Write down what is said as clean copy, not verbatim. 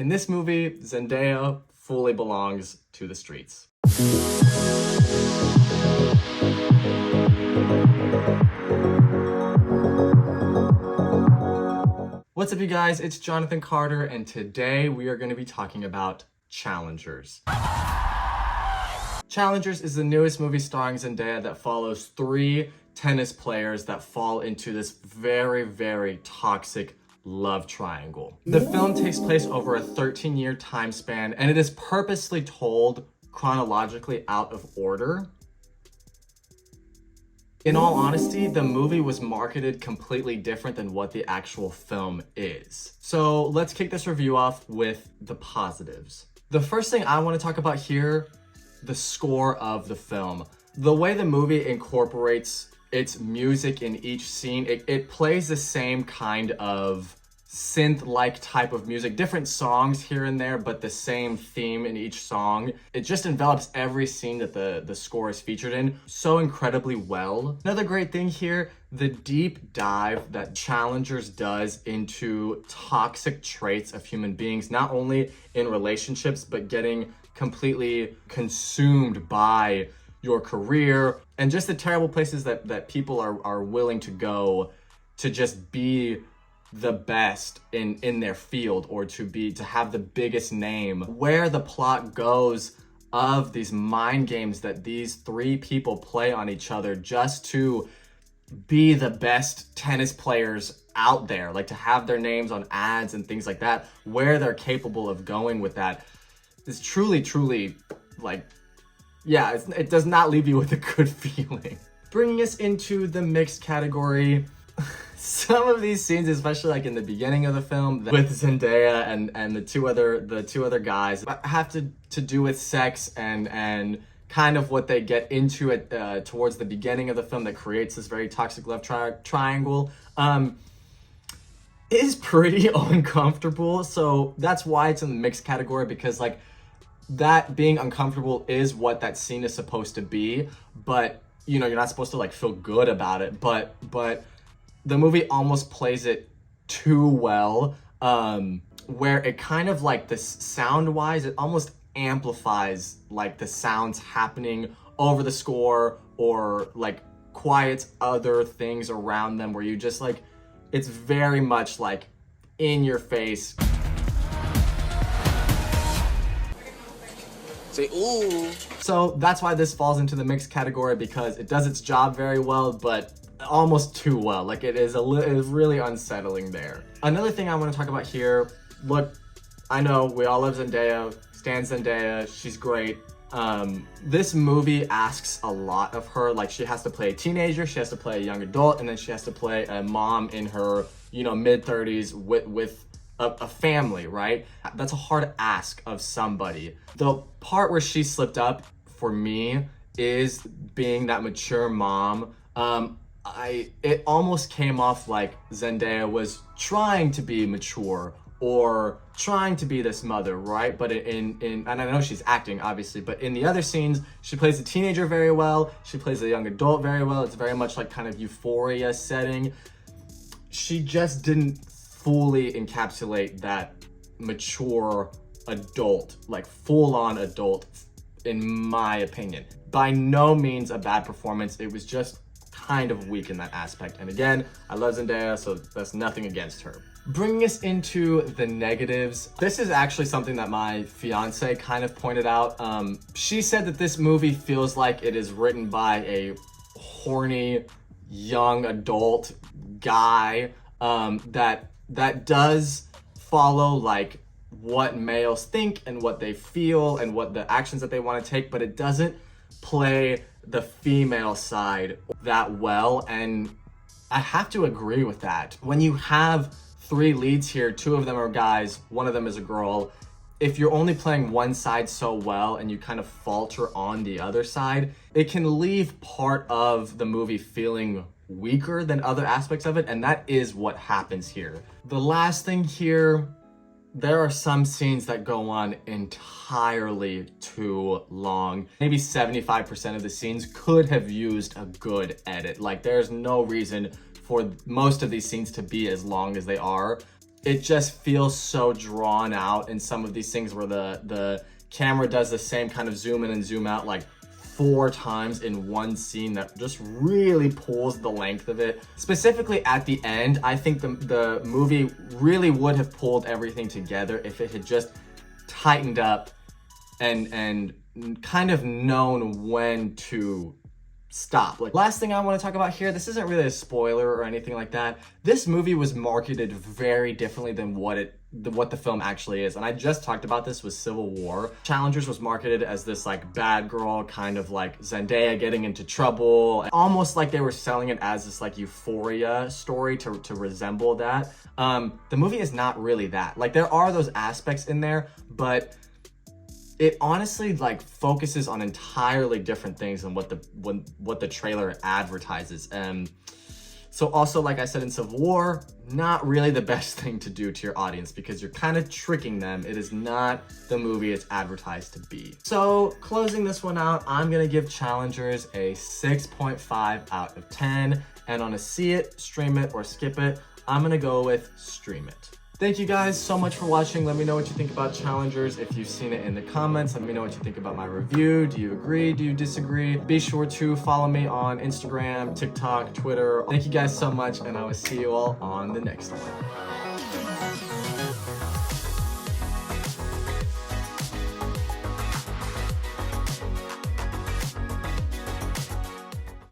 In this movie, Zendaya fully belongs to the streets. What's up, you guys? It's Jonathan Carter, and today we are going to be talking about Challengers. Challengers is the newest movie starring Zendaya that follows 3 tennis players that fall into this very, very toxic love triangle. The film takes place over a 13-year time span, and it is purposely told chronologically out of order. In all honesty, the movie was marketed completely different than what the actual film is. So let's kick this review off with the positives. The first thing I want to talk about here, the score of the film. The way the movie incorporates its music in each scene, it plays the same kind of synth-like type of music, different songs here and there, but the same theme in each song. It just envelops every scene that the score is featured in so incredibly well. Another great thing here, the deep dive that Challengers does into toxic traits of human beings, not only in relationships, but getting completely consumed by your career and just the terrible places that people are willing to go to just be the best in their field, or to have the biggest name. Where the plot goes of these mind games that these 3 people play on each other just to be the best tennis players out there, like to have their names on ads and things like that, where they're capable of going with that is truly like, yeah, it does not leave you with a good feeling. Bringing us into the mixed category, some of these scenes, especially like in the beginning of the film with Zendaya and the two other guys, have to do with sex and kind of what they get into it towards the beginning of the film that creates this very toxic love triangle. Is pretty uncomfortable, so that's why it's in the mixed category, because like that being uncomfortable is what that scene is supposed to be, but you know, you're not supposed to like feel good about it, but the movie almost plays it too well, where it kind of like this sound wise, it almost amplifies like the sounds happening over the score, or like quiets other things around them, where you just like, it's very much like in your face. Say ooh. So that's why this falls into the mixed category, because it does its job very well, but almost too well. Like it is really unsettling there. Another thing I want to talk about here, look, I know we all love Zendaya, stan Zendaya, she's great. This movie asks a lot of her. Like, she has to play a teenager, she has to play a young adult, and then she has to play a mom in her, you know, mid-30s with a family, right? That's a hard ask of somebody. The part where she slipped up for me is being that mature mom. It almost came off like Zendaya was trying to be mature or trying to be this mother, right? But and I know she's acting, obviously, but in the other scenes, she plays a teenager very well, she plays a young adult very well. It's very much like kind of Euphoria setting. She just didn't fully encapsulate that mature adult, like full-on adult, in my opinion. By no means a bad performance, it was just kind of weak in that aspect. And again, I love Zendaya, so that's nothing against her. Bringing us into the negatives, this is actually something that my fiance kind of pointed out. She said that this movie feels like it is written by a horny young adult guy that does follow like what males think and what they feel and what the actions that they want to take, but it doesn't play the female side that well. And I have to agree with that. When you have 3 leads here, 2 of them are guys, 1 of them is a girl, if you're only playing one side so well and you kind of falter on the other side, it can leave part of the movie feeling weaker than other aspects of it, and that is what happens here. The last thing here, there are some scenes that go on entirely too long. Maybe 75% of the scenes could have used a good edit. Like, there's no reason for most of these scenes to be as long as they are. it just feels so drawn out in some of these things where the camera does the same kind of zoom in and zoom out like 4 times in one scene that just really pulls the length of it. Specifically at the end, I think the movie really would have pulled everything together if it had just tightened up and kind of known when to stop. Like, last thing I want to talk about here, this isn't really a spoiler or anything like that. This movie was marketed very differently than what the film actually is. And I just talked about this with Civil War. Challengers was marketed as this like bad girl, kind of like Zendaya getting into trouble, almost like they were selling it as this like Euphoria story to resemble that. The movie is not really that. Like, there are those aspects in there, but it honestly like focuses on entirely different things than what the trailer advertises. So also, like I said in Civil War, not really the best thing to do to your audience because you're kind of tricking them. It is not the movie it's advertised to be. So closing this one out, I'm gonna give Challengers a 6.5 out of 10. And on a see it, stream it, or skip it, I'm gonna go with stream it. Thank you guys so much for watching. Let me know what you think about Challengers. If you've seen it in the comments, let me know what you think about my review. Do you agree? Do you disagree? Be sure to follow me on Instagram, TikTok, Twitter. Thank you guys so much, and I will see you all on the next one.